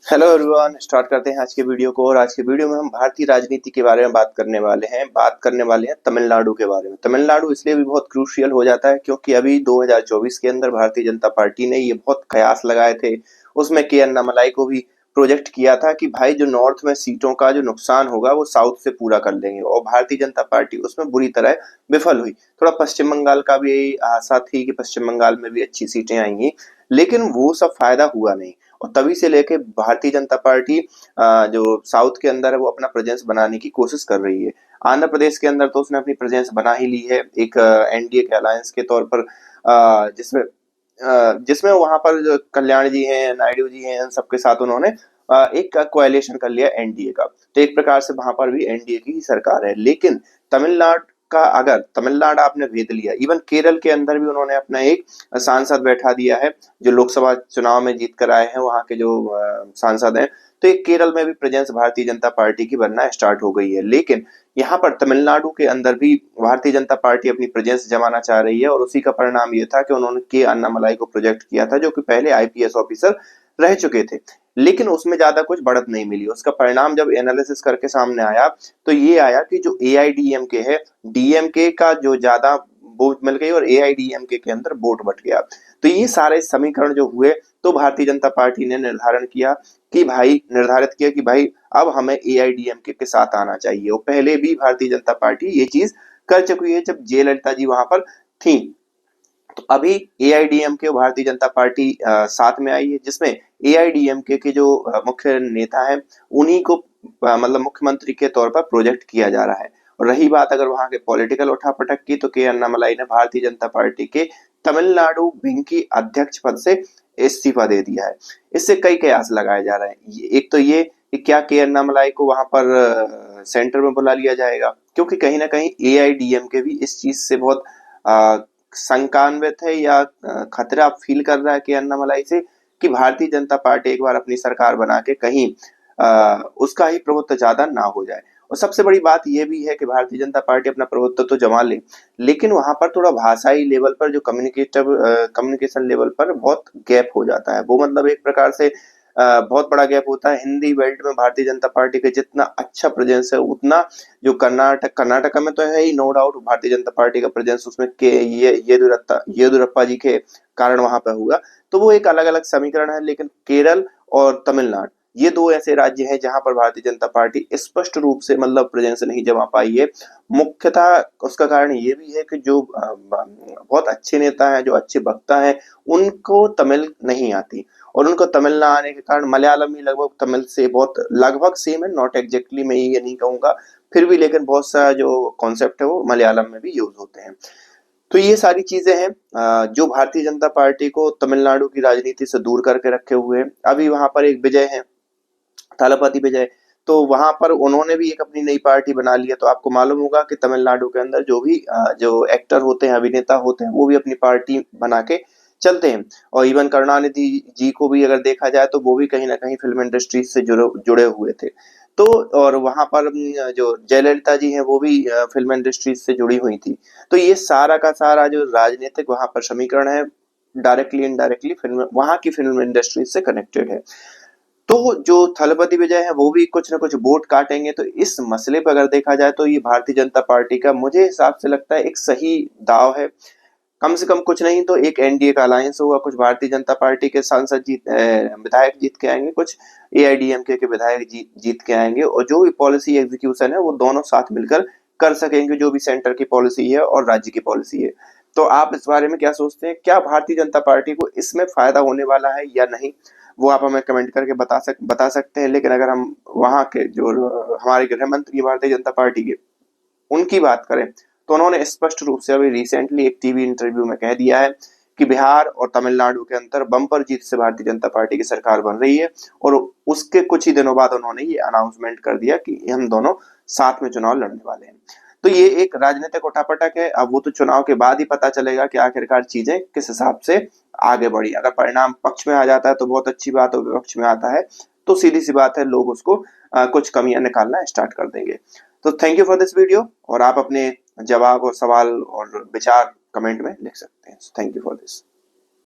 Hello everyone, start करते हैं आज के वीडियो को। और आज के वीडियो में हम भारतीय राजनीति के बारे में बात करने वाले हैं तमिलनाडु के बारे में। तमिलनाडु इसलिए भी बहुत क्रूशियल हो जाता है क्योंकि अभी 2024 के अंदर भारतीय जनता पार्टी ने ये बहुत कयास लगाए थे, उसमें के अन्नामलाई को भी प्रोजेक्ट किया था कि भाई जो नॉर्थ में सीटों का जो नुकसान होगा वो साउथ से पूरा कर लेंगे, और भारतीय जनता पार्टी उसमें बुरी तरह विफल हुई। थोड़ा पश्चिम बंगाल का भी आशा थी कि पश्चिम बंगाल में भी अच्छी सीटें आएंगी, लेकिन वो सब फायदा हुआ नहीं। और तभी से लेके भारतीय जनता पार्टी जो साउथ के अंदर है वो अपना प्रेजेंस बनाने की कोशिश कर रही है। आंध्र प्रदेश के अंदर तो उसने अपनी प्रेजेंस बना ही ली है एक एनडीए के अलायंस के तौर पर, जिसमें जिसमें वहां पर जो कल्याण जी हैं, नायडू जी हैं, इन सबके साथ उन्होंने एक कोएलिशन कर लिया एनडीए का। तो एक प्रकार से वहां पर भी एनडीए की ही सरकार है। लेकिन तमिलनाडु का अगर तमिलनाडु आपने भेद लिया, इवन केरल के अंदर भी उन्होंने अपना एक सांसद बैठा दिया है जो लोकसभा चुनाव में जीत कर आए हैं, वहां के जो सांसद हैं। तो एक केरल में भी प्रेजेंस भारतीय जनता पार्टी की बनना स्टार्ट हो गई है। लेकिन यहाँ पर तमिलनाडु के अंदर भी भारतीय जनता पार्टी अपनी प्रेजेंस जमाना चाह रही है, और उसी का परिणाम ये था कि उन्होंने के अन्नामलाई को प्रोजेक्ट किया था, जो कि पहले आईपीएस ऑफिसर रह चुके थे। लेकिन उसमें ज्यादा कुछ बढ़त नहीं मिली। उसका परिणाम जब एनालिसिस करके सामने आया तो ये आया कि जो एआईडीएमके है, डीएमके का जो ज्यादा वोट मिल गई और एआईडीएमके के अंदर वोट बट गया। तो ये सारे समीकरण जो हुए, तो भारतीय जनता पार्टी ने निर्धारित किया कि भाई अब हमें एआईडीएमके के साथ आना चाहिए। और पहले भी भारतीय जनता पार्टी ये चीज कर चुकी है जब जयललिता जी वहां पर थी। तो अभी एआईडीएमके और भारतीय जनता पार्टी साथ में आई है, जिसमें एआईडीएमके के जो मुख्य नेता हैं उन्हीं को मतलब मुख्यमंत्री के तौर पर प्रोजेक्ट किया जा रहा है। और रही बात अगर वहां के पॉलिटिकल उठापटक की, तो के अन्नामलाई ने भारतीय जनता पार्टी के तमिलनाडु विंग की अध्यक्ष पद से इस्तीफा दे दिया है। इससे कई कयास लगाए जा रहे हैं। एक तो ये कि क्या के अन्नामलाई को वहां पर सेंटर में बुला लिया जाएगा, क्योंकि कहीं ना कहीं एआईडीएमके भी इस चीज से बहुत शंकान्वित है, या खतरा फील कर रहा है कि अन्नामलाई से, कि भारतीय जनता पार्टी एक बार अपनी सरकार बना के कहीं उसका ही प्रभुत्व ज्यादा ना हो जाए। और सबसे बड़ी बात यह भी है कि भारतीय जनता पार्टी अपना प्रभुत्व तो जमा ले, लेकिन वहां पर थोड़ा भाषाई लेवल पर जो कम्युनिकेशन लेवल पर बहुत गैप हो जाता है। वो मतलब एक प्रकार से बहुत बड़ा गैप होता है। हिंदी बेल्ट में भारतीय जनता पार्टी का जितना अच्छा प्रेजेंस है, उतना जो कर्नाटका में तो है ही, no doubt Bharatiya Janata party का प्रेजेंस उसमें के ये येदुरप्पा जी के कारण वहां पर हुआ। तो वो एक अलग अलग समीकरण है। लेकिन केरल और तमिलनाडु ये दो ऐसे राज्य हैं जहां पर भारतीय जनता पार्टी स्पष्ट रूप से मतलब प्रेजेंस नहीं जमा पाई है। मुख्यतः उसका कारण ये भी है कि जो बहुत अच्छे नेता हैं, जो अच्छे वक्ता हैं, उनको तमिल नहीं आती। और उनको तमिल ना आने के कारण मलयालम भी लगभग तमिल से बहुत लगभग सेम है, नॉट एग्जैक्टली मैं ये नहीं कहूंगा, फिर भी लेकिन बहुत सा जो कॉन्सेप्ट है वो मलयालम में भी यूज होते हैं। तो ये सारी चीजें हैं जो भारतीय जनता पार्टी को तमिलनाडु की राजनीति से दूर करके रखे हुए हैं। अभी वहां पर एक विजय है, थलपति विजय, तो वहां पर उन्होंने भी एक अपनी नई पार्टी बना लिया। तो आपको मालूम होगा कि तमिलनाडु के अंदर जो भी जो एक्टर होते हैं, अभिनेता होते हैं, वो भी अपनी पार्टी बना के चलते हैं। और इवन करुणानिधि जी को भी अगर देखा जाए तो वो भी कहीं ना कहीं फिल्म इंडस्ट्री से जुड़े हुए थे। तो और वहां पर जो जयललिता जी हैं वो भी फिल्म इंडस्ट्री से जुड़ी हुई थी। तो ये सारा का सारा जो राजनीतिक वहां पर समीकरण है, डायरेक्टली इनडायरेक्टली फिल्म वहां की फिल्म इंडस्ट्री से कनेक्टेड है। तो जो थलपति विजय है वो भी कुछ ना कुछ वोट काटेंगे। तो इस मसले पर अगर देखा जाए तो ये भारतीय जनता पार्टी का मुझे हिसाब से लगता है एक सही दाव है। कम से कम कुछ नहीं तो एक एनडीए का अलायंस होगा, कुछ भारतीय जनता पार्टी के विधायक जीत के आएंगे, कुछ एआईडीएमके के विधायक जीत के आएंगे, और जो भी पॉलिसी एग्जीक्यूशन है वो दोनों साथ मिलकर कर सकेंगे, जो भी सेंटर की पॉलिसी है और राज्य की पॉलिसी है। तो आप इस बारे में क्या सोचते हैं? क्या भारतीय जनता पार्टी को इसमें फायदा होने वाला है या नहीं? वो आप हमें कमेंट करके बता सकते हैं। लेकिन अगर हम वहां के जो हमारे गृह मंत्री भारतीय जनता पार्टी के, उनकी बात करें, तो उन्होंने स्पष्ट रूप से अभी रिसेंटली एक टीवी इंटरव्यू में कह दिया है कि बिहार और तमिलनाडु के अंदर बम्पर जीत से भारतीय जनता पार्टी की सरकार बन रही है। और उसके कुछ ही दिनों बाद उन्होंने ये अनाउंसमेंट कर दिया कि हम दोनों साथ में चुनाव लड़ने वाले हैं। तो ये एक राजनीतिक उठापटक है। अब वो तो चुनाव के बाद ही पता चलेगा कि आखिरकार चीजें किस हिसाब से आगे बढ़ी। अगर परिणाम पक्ष में आ जाता है तो बहुत अच्छी बात, और विपक्ष में आता है तो सीधी सी बात है, लोग उसको कुछ कमियां निकालना स्टार्ट कर देंगे। तो thank you for this video, और आप अपने जवाब और सवाल और विचार कमेंट में लिख सकते हैं। Thank you for this.